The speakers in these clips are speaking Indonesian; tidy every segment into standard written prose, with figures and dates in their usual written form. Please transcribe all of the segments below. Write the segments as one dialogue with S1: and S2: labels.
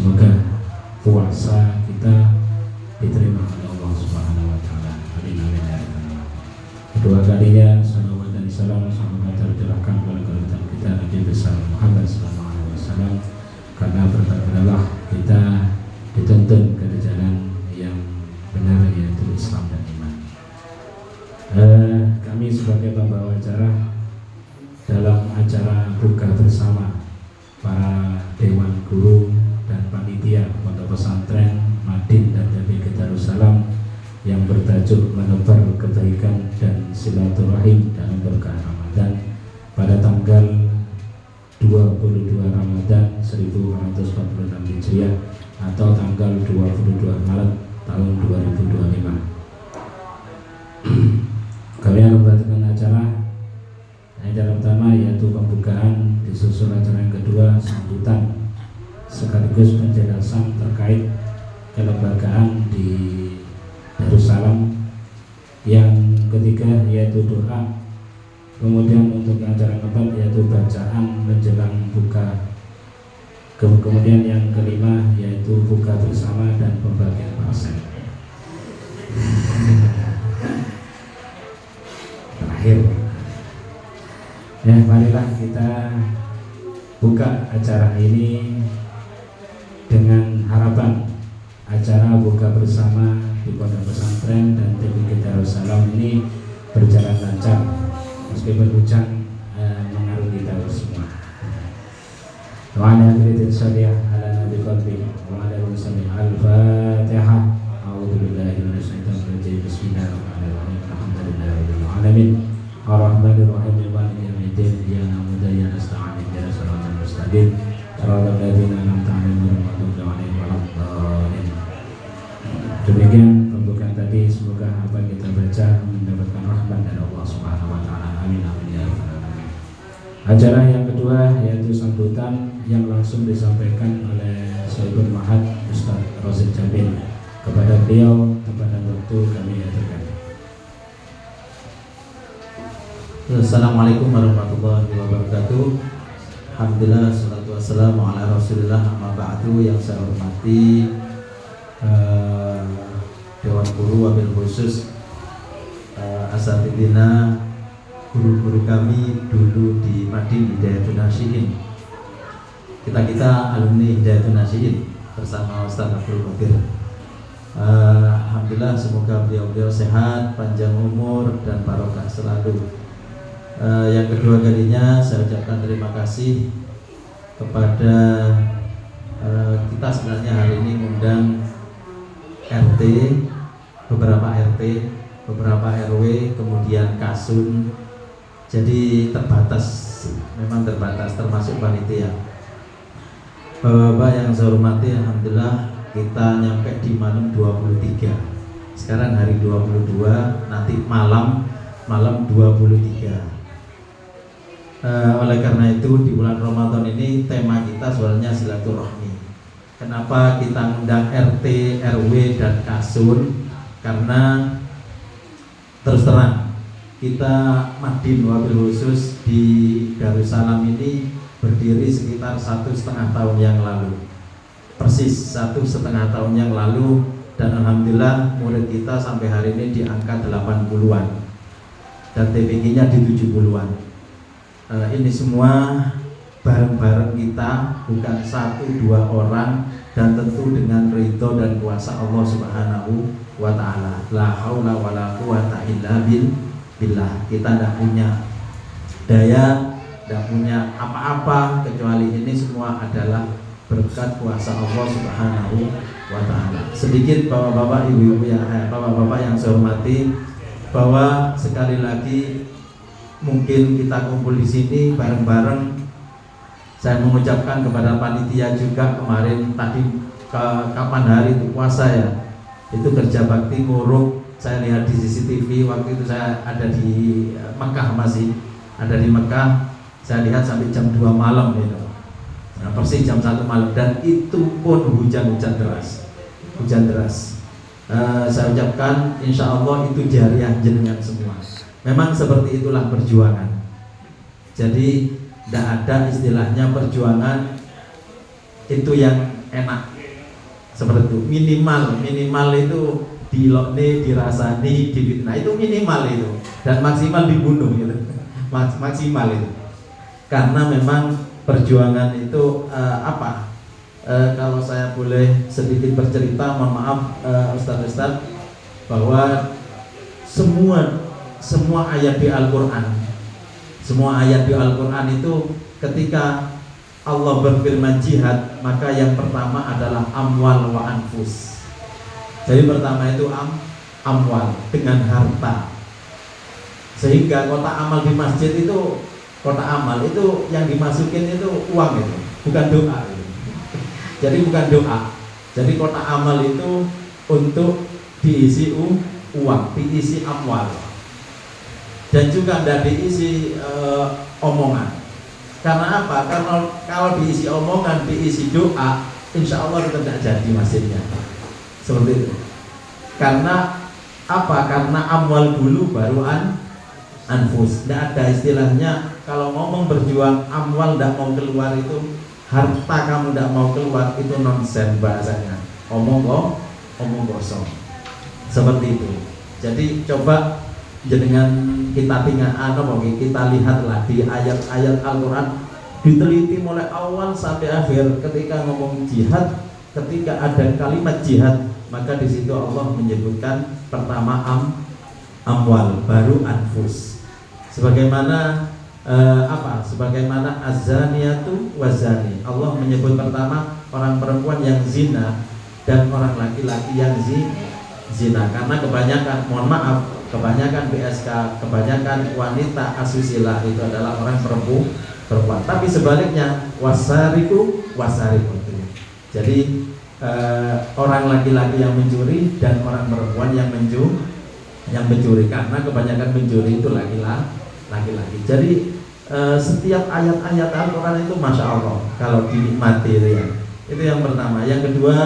S1: semoga puasa kita diterima oleh Allah Subhanahu wa taala. Amin amin ya rabbal. Kedua kalinya salawat dan salam semoga tercurahkan kepada keluarga kita Nabi besar Muhammad sallallahu alaihi wasallam, karena berkat Allah kita dituntun ke jalan yang benar, yaitu Islam dan iman. Kami sebagai pembawa acara dalam acara buka bersama para dewan guru dan panitia pondok pesantren Madin dan TPQ Darussalam yang bertajuk menebar kebaikan dan silaturahim dalam berkah Ramadan pada tanggal 22 Ramadan 1446 Hijriah atau tanggal 22 Maret tahun 2025. Kami akan membacakan acara pertama, yaitu pembukaan, disusul acara yang kedua sambutan sekaligus penjelasan terkait kelembagaan di Darussalam, yang ketiga yaitu doa, kemudian untuk acara keempat yaitu bacaan menjelang buka, kemudian yang kelima yaitu buka bersama dan pembagian parcel. Terakhir ya, marilah kita buka acara ini dengan harapan acara buka bersama di pondok pesantren dan TPQ Darussalam ini berjalan lancar meskipun hujan mengarungi kita semua. Wa ala hadirin salih ala nabi qalbi wa ala salih al-fatihah. A'udzubillahi minasyaitonir rajim. Bismillahirrahmanirrahim. Alhamdulillahirabbil alamin. Ar-Rahmanir-Rahim. Maliki yaumiddin. Iyyaka na'budu wa iyyaka nasta'in. Ihdinas siratal mustaqim. Shiratal ladzina an'amta 'alaihim ghairil maghdubi 'alaihim waladdallin. Demikian pembukaan tadi, semoga apa yang kita baca mendapatkan rahmat dari Allah Subhanahu wa taala. Amin amin ya rabbal alamin. Acara yang kedua yaitu sambutan yang langsung disampaikan oleh Sayyidul Mahad Ustaz Rosid Jamil. Kepada beliau kepada waktu kami aturkan.
S2: Assalamualaikum warahmatullahi wabarakatuh. Alhamdulillah, salatu wassalamu ala rasulillah, amma ba'du. Yang saya hormati Dewan Guru wabil khusus asatidina, guru-guru kami dulu di Madin Hidayatun Nasihin. Kita alumni Hidayatun Nasihin bersama Ustaz Abdul Qadir. Alhamdulillah, semoga beliau sehat, panjang umur dan barokah selalu. Yang kedua kalinya saya ucapkan terima kasih kepada kita sebenarnya hari ini mengundang RT, beberapa RT, beberapa RW, kemudian Kasun. Jadi terbatas, memang terbatas, termasuk panitia. Bapak-bapak yang saya hormati, alhamdulillah kita nyampe di malam 23. Sekarang hari 22, nanti malam 23. Oleh karena itu di bulan Ramadan ini tema kita sebenarnya silaturahmi. Kenapa kita undang RT, RW dan Kasun? Karena terus terang kita Madin wabil khusus di Darussalam ini berdiri sekitar 1,5 tahun yang lalu. Persis 1,5 tahun yang lalu, dan alhamdulillah murid kita sampai hari ini di angka 80-an dan TPQ-nya di 70-an. Ini semua bareng-bareng kita, bukan 1-2 orang, dan tentu dengan ridho dan kuasa Allah Subhanahu wa ta'ala. La haula wa la quwata illa billah. Kita tidak punya daya, tidak punya apa-apa, kecuali ini semua adalah berkat kuasa Allah Subhanahu wa ta'ala. Sedikit bapak-bapak, ibu-ibu yang bapak-bapak yang saya hormati, bahwa sekali lagi mungkin kita kumpul di sini bareng-bareng. Saya mengucapkan kepada panitia juga kemarin tadi kapan hari itu puasa ya, itu kerja bakti nguruk. Saya lihat di CCTV waktu itu saya ada di Mekah, masih ada di Mekah. Saya lihat sampai jam 2 malam gitu. Nah, persis jam 1 malam, dan itu pun hujan deras. Saya ucapkan insya Allah itu jariah jenengan semua. Memang seperti itulah perjuangan. Jadi tidak ada istilahnya perjuangan itu yang enak. Seperti itu. Minimal itu dilokne, dirasani, difitnah, itu minimal itu. Dan maksimal dibunuh gitu. Maksimal itu. Karena memang perjuangan itu kalau saya boleh sedikit bercerita, mohon maaf Ustaz-Ustaz, bahwa semua ayat di Al-Quran itu ketika Allah berfirman jihad, maka yang pertama adalah amwal wa anfus. Jadi pertama itu amwal, dengan harta. Sehingga kotak amal di masjid itu, kotak amal itu yang dimasukin itu uang itu, bukan doa itu. Jadi bukan doa. Jadi kotak amal itu untuk diisi uang, diisi amwal. Dan juga tidak diisi omongan. Karena apa? Karena kalau diisi omongan, diisi doa, insya Allah itu tidak jadi masjidnya. Seperti itu. Karena apa? Karena amwal dulu baru anfus. Tidak ada istilahnya kalau ngomong berjuang amwal tidak mau keluar itu, harta kamu tidak mau keluar, itu nonsen bahasanya. Omong kosong. Seperti itu. Jadi coba dengan kita kita lihatlah di ayat-ayat Al-Quran, diteliti mulai awal sampai akhir. Ketika ngomong jihad, ketika ada kalimat jihad, maka di situ Allah menyebutkan pertama amwal, baru anfus. Sebagaimana sebagaimana az-zaniyatu wazani. Allah menyebut pertama orang perempuan yang zina dan orang laki-laki yang zina. Karena kebanyakan BSK, kebanyakan wanita asusila itu adalah orang perempuan. Tapi sebaliknya wasariku. Jadi orang laki-laki yang mencuri dan orang perempuan yang mencuri. Karena kebanyakan mencuri itu laki-laki. Jadi setiap ayat-ayat Al-Quran itu masya Allah kalau dinikmati itu ya. Itu yang pertama. Yang kedua,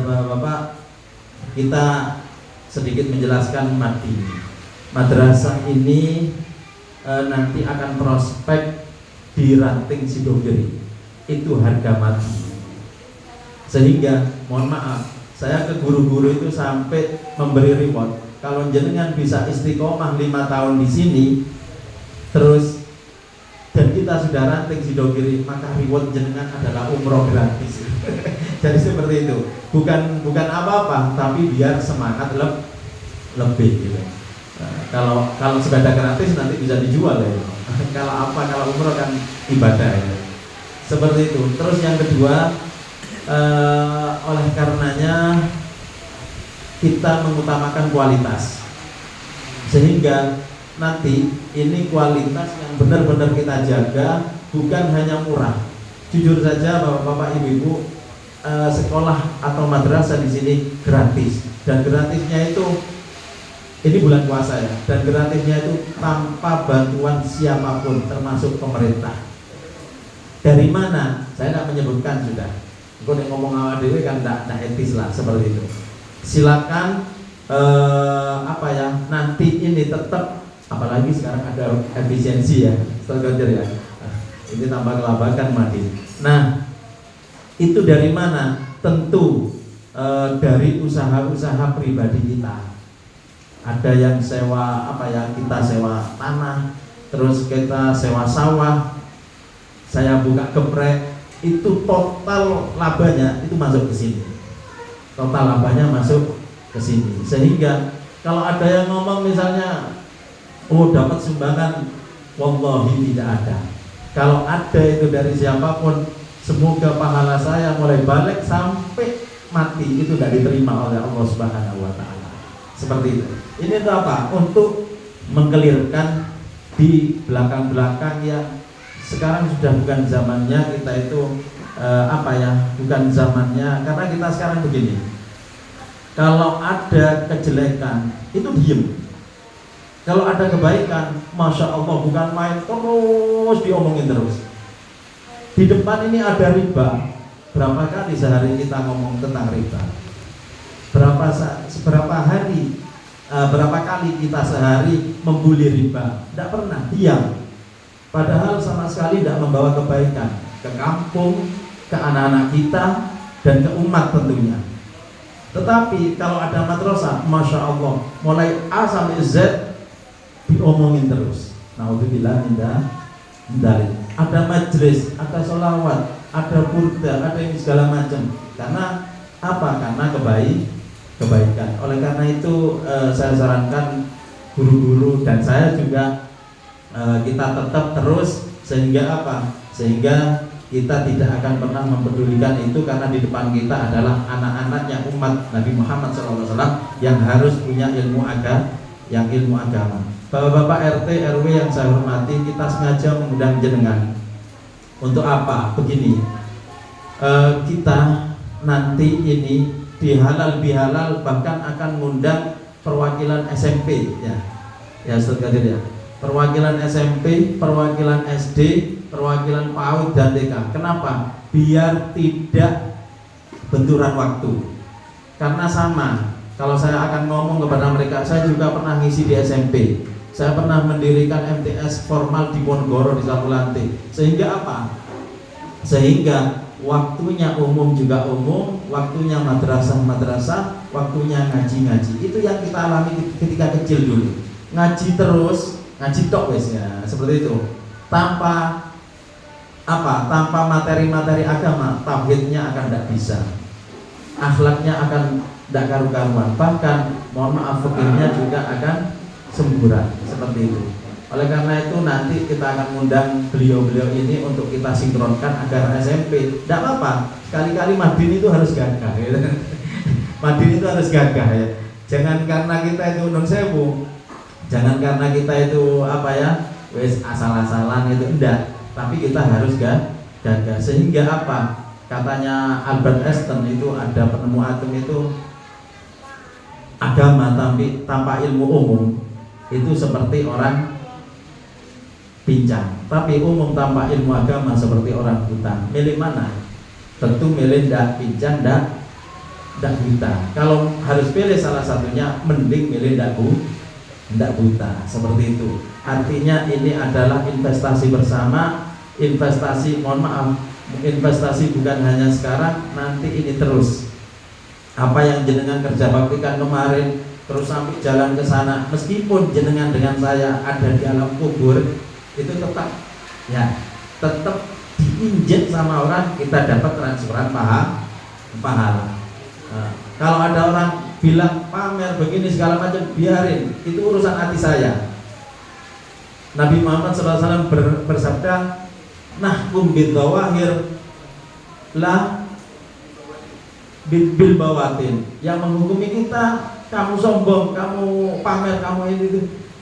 S2: Bapak, kita sedikit menjelaskan madrasah ini nanti akan prospek di ranting Sidogiri, itu harga mati. Sehingga mohon maaf, saya ke guru-guru itu sampai memberi reward, kalau jenengan bisa istiqomah 5 tahun di sini terus dan kita sudah ranting Sidogiri, maka reward jenengan adalah umroh gratis. Jadi seperti itu, bukan apa-apa, tapi biar semangat lebih gitu. Nah, kalau sepeda gratis nanti bisa dijual ya. Kalau umroh kan ibadah ya. Seperti itu. Terus yang kedua, oleh karenanya kita mengutamakan kualitas, sehingga nanti ini kualitas yang benar-benar kita jaga, bukan hanya murah. Jujur saja Bapak Ibu, sekolah atau madrasah di sini gratis, dan gratisnya itu ini bulan puasa ya, dan gratisnya itu tanpa bantuan siapapun termasuk pemerintah. Dari mana? Saya tidak menyebutkan sudah. Kalau ngomong awal dewe kan tidak etis lah seperti itu. Silakan nanti ini tetap, apalagi sekarang ada efisiensi ya, ya. Ini tambah kelabakan Madin. Nah, itu dari mana? Tentu dari usaha-usaha pribadi kita. Ada yang kita sewa tanah, terus kita sewa sawah, saya buka geprek, itu total labanya itu masuk ke sini. Total labanya masuk ke sini. Sehingga kalau ada yang ngomong misalnya, oh dapat sumbangan, wallahi tidak ada. Kalau ada itu dari siapapun, semoga pahala saya mulai balik sampai mati itu tidak diterima oleh Allah Subhanahu wa taala. Seperti itu. Ini itu apa? Untuk mengkelirkan di belakang-belakang yang sekarang sudah bukan zamannya kita itu bukan zamannya, karena kita sekarang begini. Kalau ada kejelekan itu diem. Kalau ada kebaikan, masya Allah, bukan main terus diomongin terus. Di depan ini ada riba. Berapa kali sehari kita ngomong tentang riba? Berapa kali kita sehari membuli riba? Tidak pernah, diam. Padahal sama sekali tidak membawa kebaikan ke kampung, ke anak-anak kita, dan ke umat tentunya. Tetapi kalau ada madrasah, Masya Allah, mulai A sampai Z diomongin terus. Naudzubillah min dzalik. Ada majelis, ada sholawat, ada burda, ada ini segala macam. Karena apa? Karena kebaikan. Oleh karena itu saya sarankan guru-guru dan saya juga kita tetap terus, sehingga apa? Sehingga kita tidak akan pernah mempedulikan itu, karena di depan kita adalah anak-anaknya umat Nabi Muhammad SAW yang harus punya ilmu agama. Bapak-bapak RT RW yang saya hormati, kita sengaja mengundang jenengan untuk apa? Begini, kita nanti ini di halal bihalal bahkan akan mengundang perwakilan SMP ya Ustaz Qadir ya, perwakilan SMP, perwakilan SD, perwakilan PAUD dan TK. Kenapa? Biar tidak benturan waktu. Karena sama, kalau saya akan ngomong kepada mereka, saya juga pernah ngisi di SMP, saya pernah mendirikan MTS formal di Ponorogo di Sapulanti. Sehingga apa? Sehingga waktunya umum juga umum, waktunya madrasah, waktunya ngaji. Itu yang kita alami ketika kecil dulu. Ngaji terus, ngaji tok wes ya, seperti itu. Tanpa materi-materi agama, tauhidnya akan tidak bisa, akhlaknya akan tidak karu-karuan, bahkan mohon maaf fikihnya juga akan semburat, seperti itu. Oleh karena itu nanti kita akan mengundang beliau-beliau ini untuk kita sinkronkan agar SMP, tidak apa-apa, sekali-kali Madin itu harus gagah ya. Madin itu harus gagah ya. Jangan karena kita itu non sewu, jangan karena kita itu wes asal-asalan itu, enggak. Tapi kita harus gagah. Sehingga apa? Katanya Albert Einstein itu ada penemu atom itu, agama tapi tanpa ilmu umum itu seperti orang pincang, tapi umum tanpa ilmu agama seperti orang buta. Milih mana? Tentu milih ndak pincang, ndak buta. Kalau harus pilih salah satunya, mending milih ndak buta, seperti itu. Artinya ini adalah investasi bersama, investasi bukan hanya sekarang, nanti ini terus. Apa yang jenengan kerja baktikan kemarin terus sampai jalan ke sana, meskipun jenengan dengan saya ada di alam kubur, itu tetap diinjek sama orang, kita dapat transferan pahala. Nah, kalau ada orang bilang pamer begini segala macam, biarin, itu urusan hati saya. Nabi Muhammad SAW bersabda, nahkum bil zawahir la bil bawatin. Yang menghukumi kita, kamu sombong, kamu pamer, kamu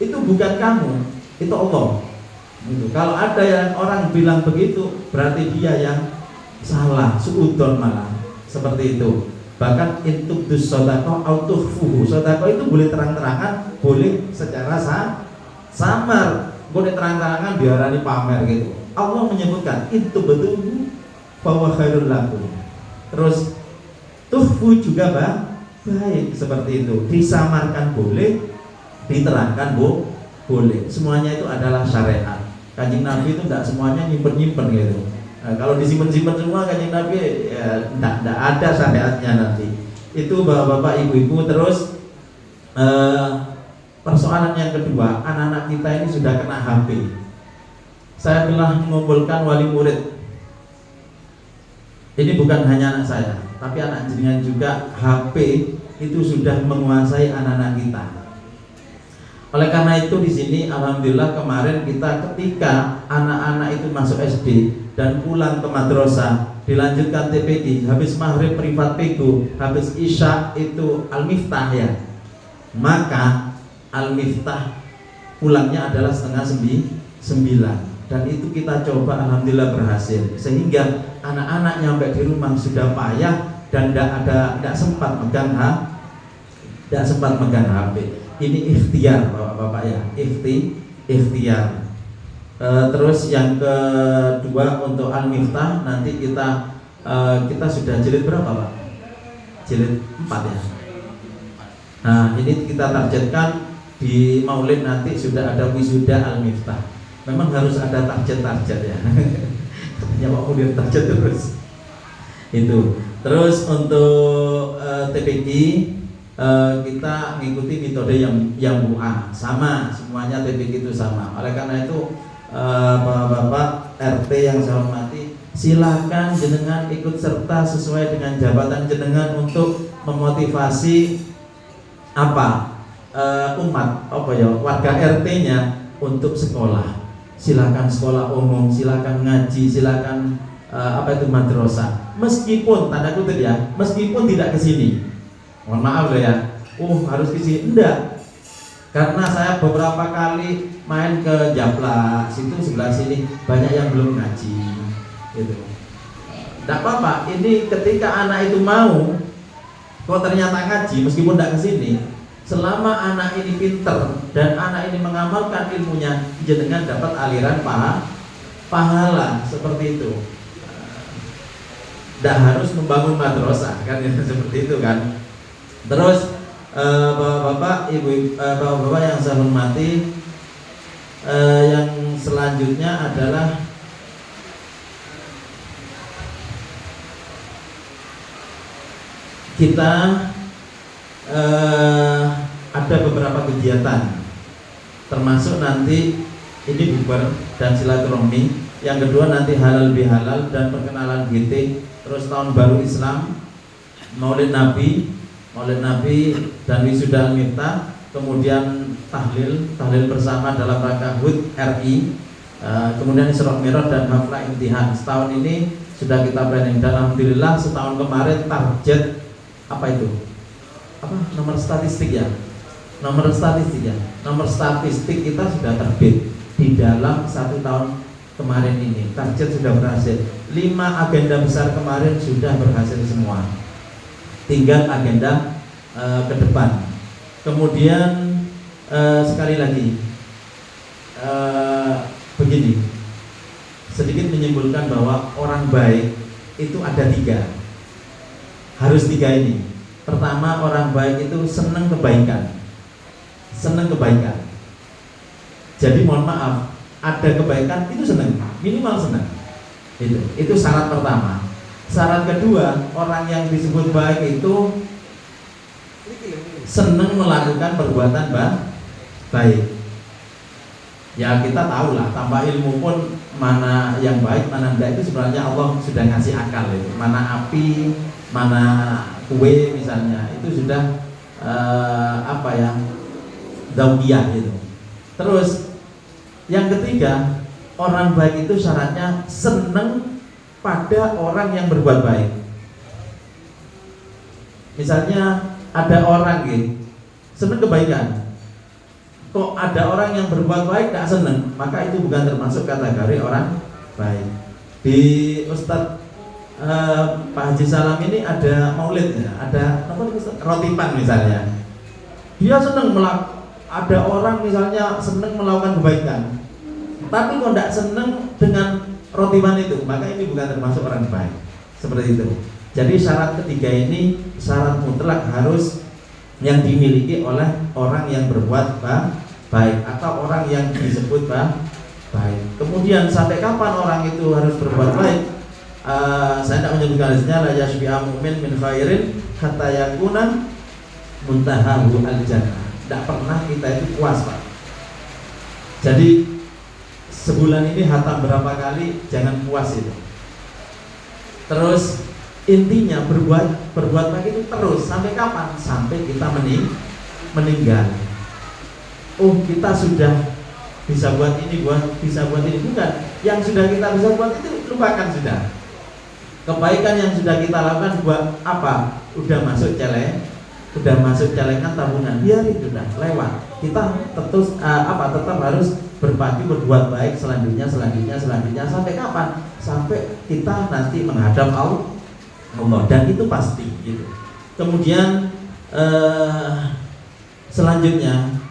S2: itu bukan kamu, itu Allah. Gitu. Kalau ada yang orang bilang begitu, berarti dia yang salah, suudon malah, seperti itu. Bahkan intubdus sodako autuhfuhu, sodako itu boleh terang-terangan, boleh secara samar, boleh terang-terangan diarani pamer gitu. Allah menyebutkan itu betul bahwa khairul lakum. Terus tuhfu juga baik, seperti itu. Disamarkan boleh, diterangkan boleh. Semuanya itu adalah syariat. Kanjeng Nabi itu tidak semuanya nyimpen gitu. Nah, kalau disimpan semua Kanjeng Nabi ya tidak ada syariatnya nanti. Itu bapak-bapak, ibu-ibu. Terus persoalan yang kedua, anak-anak kita ini sudah kena HP. Saya telah mengumpulkan wali murid. Ini bukan hanya anak saya, tapi anak jenengan juga. HP itu sudah menguasai anak-anak kita. Oleh karena itu di sini alhamdulillah kemarin kita ketika anak-anak itu masuk SD dan pulang ke madrasah, dilanjutkan TPD, habis maghrib privat pegu, habis isya itu al-miftah ya. Maka al-miftah pulangnya adalah 8:30 dan itu kita coba alhamdulillah berhasil, sehingga anak-anak nyampe di rumah sudah payah dan tidak sempat megang HP. Ini ikhtiar bapak-bapak ya, ikhtiar. Terus yang kedua untuk al-miftah nanti kita sudah jilid berapa Pak? Jilid 4 ya. Nah ini kita targetkan di Maulid nanti sudah ada wisuda al-miftah. Memang harus ada target ya. Katanya Pak Mudir target terus. Itu. Terus untuk TPG kita mengikuti metode yang MUA, sama semuanya TPG itu sama. Oleh karena itu Bapak RT yang saya hormati, silakan jenengan ikut serta sesuai dengan jabatan jenengan untuk memotivasi umat warga RT-nya untuk sekolah. Silakan sekolah umum, silakan ngaji, silakan madrasah. Meskipun tanda kutip ya, meskipun tidak ke sini. Mohon maaf ya. Harus ke sini. Enggak. Karena saya beberapa kali main ke Japla, situ sebelah sini banyak yang belum ngaji. Gitu. Enggak apa-apa. Ini ketika anak itu mau, kok ternyata ngaji meskipun tidak ke sini, selama anak ini pinter dan anak ini mengamalkan ilmunya, jenengan dapat aliran pahala seperti itu. Tidak harus membangun madrasah kan seperti itu kan. Terus bapak-bapak, bapak-bapak yang saya hormati, yang selanjutnya adalah kita ada beberapa kegiatan, termasuk nanti ini bubar dan silaturahmi. Yang kedua nanti halal bihalal dan perkenalan GT. Terus tahun baru Islam, Maulid Nabi dan wisuda Al-Miftah, kemudian tahlil bersama dalam rangka HUT RI, kemudian Isra Mi'raj dan haflah imtihan. Setahun ini sudah kita planning dan alhamdulillah setahun kemarin target nomor statistik kita sudah terbit di dalam 1 tahun kemarin ini. Target sudah berhasil. 5 agenda besar kemarin sudah berhasil semua. Tinggal agenda ke depan. Kemudian sekali lagi begini, sedikit menyimpulkan bahwa orang baik itu ada 3. Harus 3 ini. Pertama, orang baik itu senang kebaikan. Jadi mohon maaf, ada kebaikan itu senang, minimal senang. Itu syarat pertama. Syarat kedua, orang yang disebut baik itu senang melakukan perbuatan baik. Ya kita tahu lah, tanpa ilmu pun mana yang baik, mana enggak itu sebenarnya Allah sudah ngasih akal itu. Mana api, mana kue misalnya, itu sudah dauniyah gitu. Terus yang ketiga, orang baik itu syaratnya senang pada orang yang berbuat baik. Misalnya ada orang senang kebaikan, kok ada orang yang berbuat baik tidak senang, maka itu bukan termasuk kategori orang baik. Di Ustadz Pak Haji Salam ini ada maulidnya, ada rotipan misalnya. Dia senang ada orang misalnya senang melakukan kebaikan, tapi kok tidak senang dengan rotipan itu, maka ini bukan termasuk orang baik. Seperti itu. Jadi syarat ketiga ini syarat mutlak harus yang dimiliki oleh orang yang berbuat baik atau orang yang disebut baik. Kemudian sampai kapan orang itu harus berbuat baik? Saya tidak menyebutkan hadisnya, la yashbi'a mu'min min khairin hatta yakuna muntahahu al-jannah. Tidak pernah kita itu puas, Pak. Jadi sebulan ini hatam berapa kali, jangan puas itu. Terus intinya berbuat baik itu terus sampai kapan? Sampai kita meninggal. Kita sudah bisa buat ini, bisa buat ini, bukan. Yang sudah kita bisa buat itu lupakan sudah. Kebaikan yang sudah kita lakukan buat apa? Udah masuk celengan tabungan, biarin sudah lewat. Kita tetap harus berbagi berbuat baik selanjutnya sampai kapan? Sampai kita nanti menghadap Allah, dan itu pasti gitu. Kemudian selanjutnya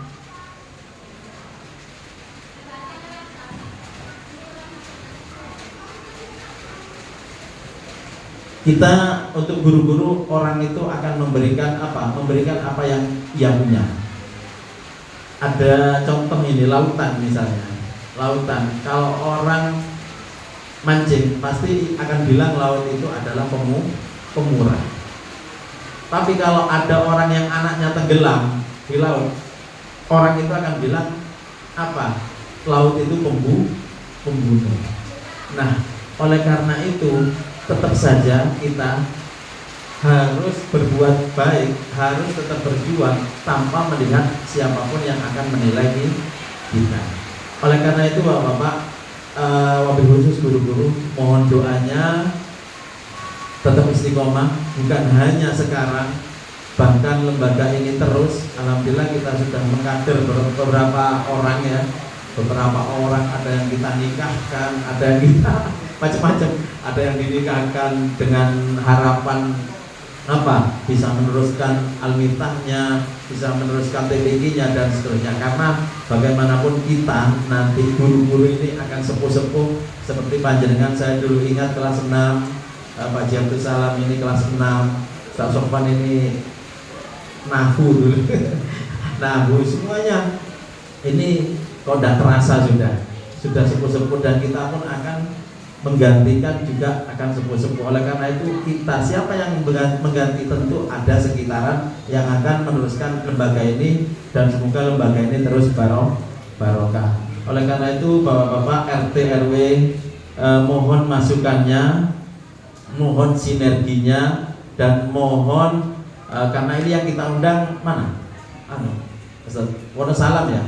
S2: kita untuk guru-guru, orang itu akan memberikan apa yang ia punya. Ada contoh ini, lautan misalnya. Lautan, kalau orang mancing pasti akan bilang laut itu adalah pemurah. Tapi kalau ada orang yang anaknya tenggelam di laut, orang itu akan bilang apa? Laut itu pembunuh. Nah, oleh karena itu tetap saja kita harus berbuat baik, harus tetap berjuang tanpa melihat siapapun yang akan menilai kita. Oleh karena itu Bapak-bapak, wabil khusus guru-guru, mohon doanya tetap istiqomah, bukan hanya sekarang, bahkan lembaga ini terus. Alhamdulillah kita sudah mengkader beberapa orang ya, beberapa orang, ada yang kita nikahkan, ada yang kita macam-macam, ada yang dinikahkan dengan harapan apa? Bisa meneruskan almitahnya, bisa meneruskan TPQ-nya dan seterusnya. Karena bagaimanapun kita nanti guru-guru ini akan sepuh-sepuh seperti panjenengan. Saya dulu ingat kelas 6, Pak Jabtu Salam ini kelas 6, Ustaz Sofwan ini nahu dulu. Nahu semuanya ini kok tidak terasa sudah sepuh-sepuh, dan kita pun akan menggantikan juga akan sepuh-sepuh. Oleh karena itu kita, siapa yang mengganti, tentu ada sekitaran yang akan meneruskan lembaga ini, dan semoga lembaga ini terus barokah. Oleh karena itu Bapak-bapak RT RW, mohon masukannya, mohon sinerginya, dan mohon karena ini yang kita undang mana? Wonosalam ya.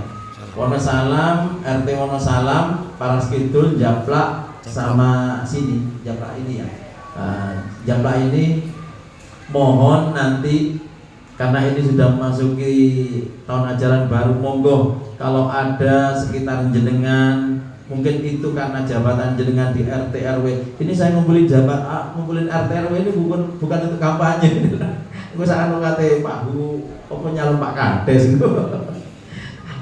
S2: Wonosalam, RT Wonosalam, Paras Kidul, Japlak, sama sini Japlak ini ya. Japlak ini mohon nanti, karena ini sudah memasuki tahun ajaran baru, monggo kalau ada sekitar jenengan, mungkin itu karena jabatan jenengan di RT RW. Ini saya ngumpulin ngumpulin RT RW ini bukan untuk kampanye. Gue sangat mengatakan Pak Bu, apa nyalon Pak Kades gitu.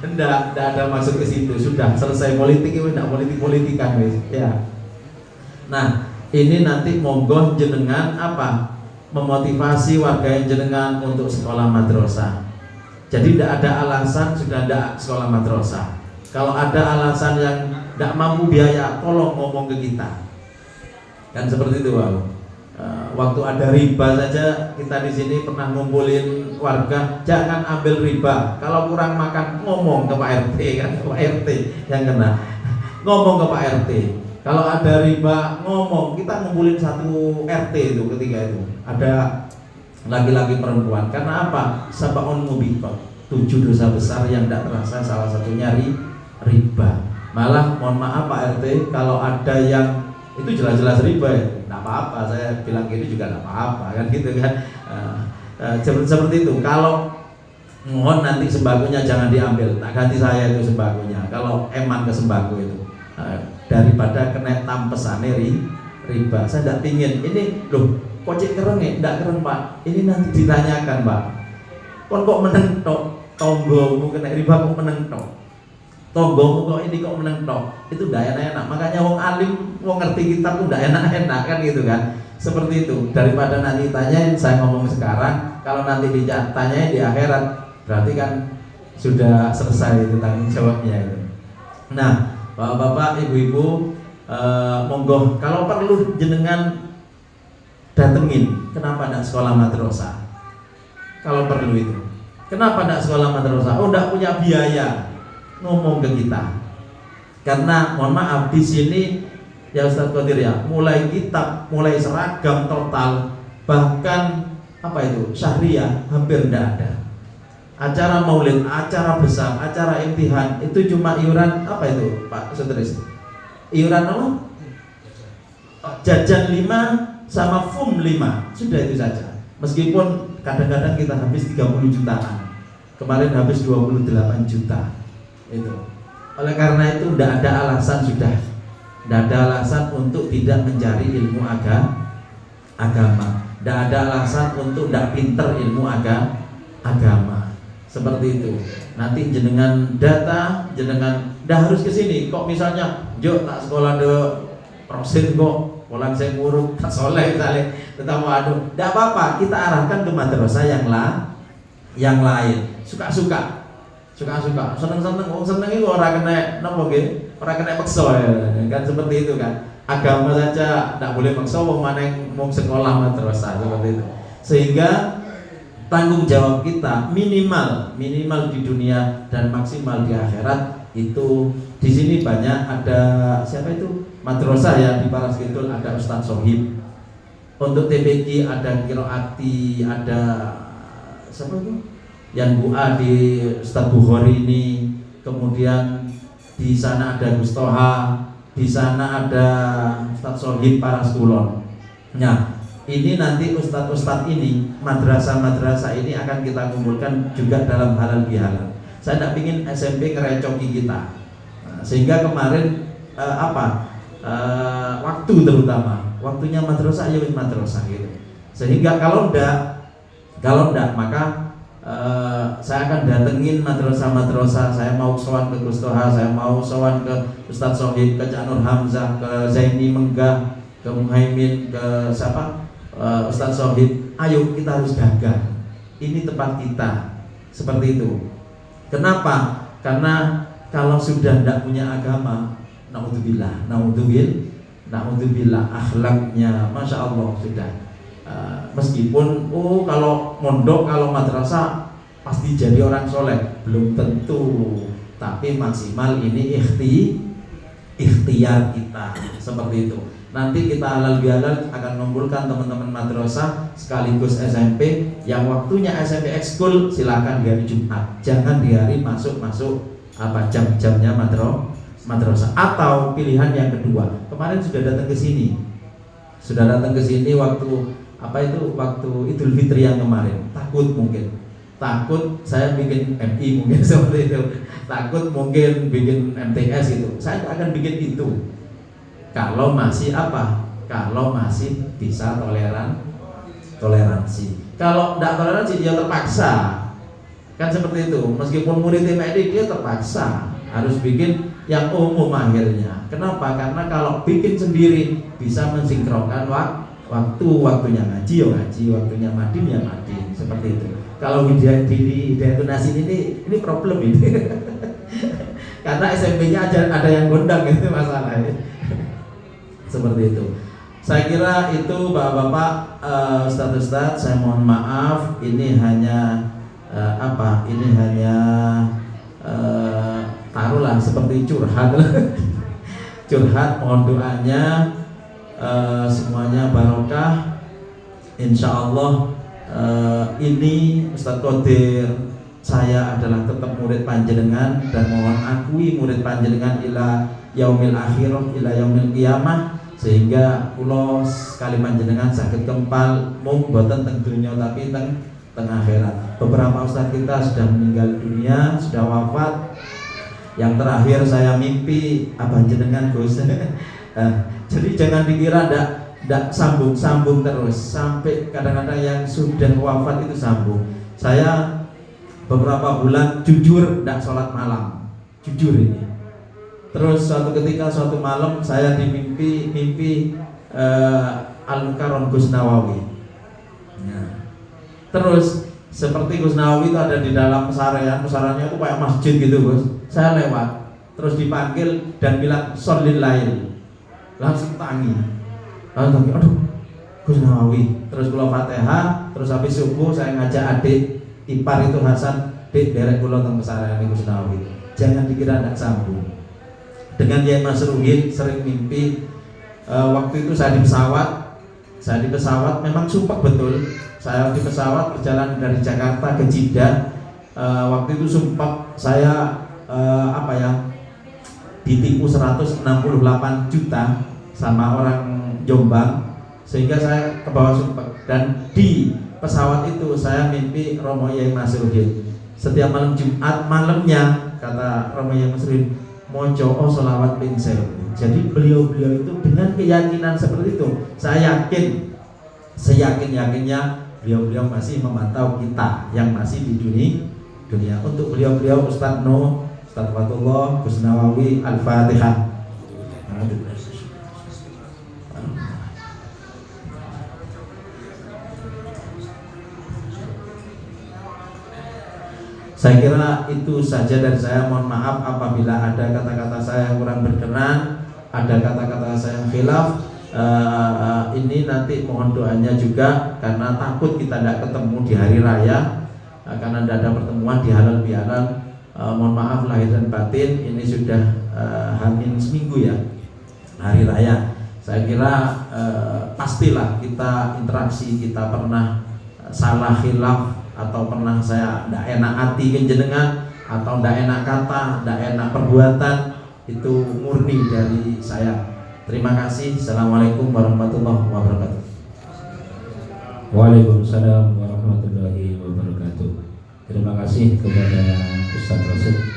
S2: Enggak ada maksud ke situ. Sudah selesai politik itu, enggak politik-politikan guys. Ya. Nah, ini nanti monggo jenengan apa? Memotivasi warga yang jenengan untuk sekolah madrasah. Jadi tidak ada alasan sudah ada sekolah madrasah. Kalau ada alasan yang tidak mampu biaya, tolong ngomong ke kita. Kan seperti itu, wow. Waktu ada riba saja kita di sini pernah ngumpulin warga, jangan ambil riba. Kalau kurang makan ngomong ke Pak RT, kan Pak RT yang kena. Ngomong ke Pak RT. Kalau ada riba ngomong, kita ngumpulin satu RT itu ketika itu. Ada laki-laki perempuan. Karena apa? Sabaun mubiqat, 7 dosa besar yang tidak terasa, salah satunya riba. Malah mohon maaf Pak RT, kalau ada yang itu jelas-jelas riba ya, nggak apa-apa, saya bilang gini juga nggak apa-apa kan gitu kan. Seperti itu. Kalau mohon nanti sembakonya jangan diambil, tak ganti saya itu sembakonya. Kalau eman ke sembako itu, daripada kena tampesane riba. Saya tidak pingin ini loh, kocek keren ya, tidak keren Pak. Ini nanti ditanyakan Pak, kok meneng tok, tonggomu kena riba kok meneng tok, tonggomu kok ini kok meneng tok, itu tidak enak. Makanya wong alim, wong ngerti kitab tuh tidak enak kan gitu kan. Seperti itu. Daripada nanti tanyain, saya ngomong sekarang. Kalau nanti ditanyain di akhirat, berarti kan sudah selesai itu tanggung jawabnya itu. Nah, Bapak-bapak, ibu-ibu, monggo kalau perlu jenengan datengin. Kenapa tidak sekolah madrasah? Kalau perlu itu. Kenapa tidak sekolah madrasah? Oh, tidak punya biaya. Ngomong ke kita. Karena mohon maaf di sini ya Ustaz Qadir ya, mulai kitab, mulai seragam total, bahkan apa itu syahriah hampir tidak ada. Acara maulid, acara besar, acara imtihan itu cuma iuran apa itu Pak Sutris? Iuran apa? Jajan 5 sama FUM 5, sudah itu saja. Meskipun kadang-kadang kita habis 30 jutaan, kemarin habis 28 juta itu. Oleh karena itu tidak ada alasan, sudah tidak ada alasan untuk tidak mencari ilmu agama, tidak ada alasan untuk tidak pinter ilmu agama. Seperti itu. Nanti jenengan data, jenengan dah harus ke sini. Kok misalnya, "Jo, tak sekolah de prosin kok, polan saya nguruk, tak soleh misalnya." Tetapi aduh, tidak apa-apa, kita arahkan ke madrasah yang lain. Suka-suka, seneng-seneng, seneng itu orang kena nopo gitu, orang kena paksa ya, kan seperti itu kan. agama saja tidak boleh maksa, mana yang mau sekolah madrasah seperti itu. Sehingga tanggung jawab kita minimal di dunia dan maksimal di akhirat. Itu di sini banyak ada siapa itu madrasah ya di Paras Kidul, ada Ustadz Sohib. Untuk TPQ ada Kiroati, ada siapa itu yang Bu'a di Ustadz Bukhari ini. Kemudian di sana ada Gustoha, di sana ada Ustadz Sohib Paras Kulon. Nah, ini nanti ustadz-ustadz ini, madrasah-madrasah ini akan kita kumpulkan juga dalam halal bihalal. Saya tidak ingin SMP ngerecoki kita. Nah, sehingga kemarin waktu terutama waktunya madrasah ya madrasah gitu. Sehingga kalau ndak maka saya akan datengin madrasah-madrasah. Saya mau sowan ke Gustoha, saya mau sowan ke Ustadz Sohib, ke Cak Nur Hamzah, ke Zaini Menggah, ke Muhaimin, ke siapa? Ustadz Sohib, ayo kita harus gagah. Ini tempat kita. Seperti itu. Kenapa? Karena kalau sudah tidak punya agama, naudzubillah, akhlaknya, masya Allah sudah. Meskipun kalau mondok, kalau madrasah pasti jadi orang soleh, belum tentu. Tapi maksimal ini ikhtiar kita, seperti itu. Nanti kita halal bihalal akan mengumpulkan teman-teman madrasah sekaligus SMP. Yang waktunya SMP ekskul silakan di hari Jumat, jangan di hari masuk jam-jamnya madrasah. Atau pilihan yang kedua, kemarin sudah datang ke sini waktu waktu Idul Fitri yang kemarin. Takut saya bikin MI mungkin seperti itu, takut mungkin bikin MTS itu. Saya akan bikin itu kalau masih bisa toleransi. Kalau tidak toleransi dia terpaksa, kan seperti itu. Meskipun murid MID dia terpaksa harus bikin yang umum akhirnya. Kenapa? Karena kalau bikin sendiri bisa mensinkronkan waktunya ngaji ya ngaji, waktunya madin ya madin, seperti itu. Kalau Hidayatul Nasin ini problem ini. Karena SMP-nya ada yang gondang, itu masalahnya. Seperti itu. Saya kira itu bapak-bapak, ustadz-ustadz, saya mohon maaf, ini hanya taruhlah seperti curhat. Mohon doanya, semuanya barokah. Insya Allah ini Ustadz Qadir, saya adalah tetap murid panjenengan dan mohon akui murid panjenengan ila yaumil akhirah, ila yaumil qiyamah, sehingga kula sekali panjenengan sakit kempal mung boten teng dunya tapi teng akhirat. Beberapa ustadz kita sudah meninggal dunia, sudah wafat. Yang terakhir saya mimpi abang jenengan Gus. Jadi jangan dikira ndak sambung terus, sampai kadang-kadang yang sudah wafat itu sambung. Saya beberapa bulan jujur ndak sholat malam, jujur ini. Terus suatu malam saya mimpi Al-Mukarram Gus Nawawi. Nah, terus seperti Gus Nawawi itu ada di dalam pesarannya itu kayak masjid gitu Gus. Saya lewat, terus dipanggil dan bilang sholil lail. Langsung tangi, aduh Gus Nawawi. Terus kula Fatihah, terus habis subuh saya ngajak adik ipar itu Hasan, dik derek kula teng pesantren Gus Nawawi. Jangan dikira ndak sambung. Dengan Yai Mas Ruhin sering mimpi. Waktu itu saya di pesawat memang sumpah betul. Saya di pesawat berjalan dari Jakarta ke Jeddah. Waktu itu sumpah saya ditipu 168 juta sama orang Jombang, sehingga saya ke bawah sumpah. Dan di pesawat itu saya mimpi Romo Yai Mas Ruhin. Setiap malam Jumat malamnya, kata Romo Yai Mas Ruhin, mojo sholawat ping sewu. Jadi beliau itu dengan keyakinan seperti itu, saya seyakin-yakinnya beliau masih memantau kita yang masih di dunia. Untuk beliau Ustadz Nuh, Ustadz Fatullah, Gus Nawawi, Al-Fatihah. Saya kira itu saja dari saya. Mohon maaf apabila ada kata-kata saya yang kurang berkenan, ada kata-kata antara saya khilaf, ini nanti mohon doanya juga, karena takut kita tidak ketemu di hari raya, karena tidak ada pertemuan di halal bihalal. Mohon maaf lahir dan batin, ini sudah hamin seminggu ya hari raya. Saya kira pastilah kita interaksi, kita pernah salah khilaf atau pernah saya tidak enak hati kenjenengan atau tidak enak kata, tidak enak perbuatan, itu murni dari saya. Terima kasih. Assalamualaikum warahmatullahi wabarakatuh.
S1: Waalaikumsalam warahmatullahi wabarakatuh. Terima kasih kepada Ustaz Rasul.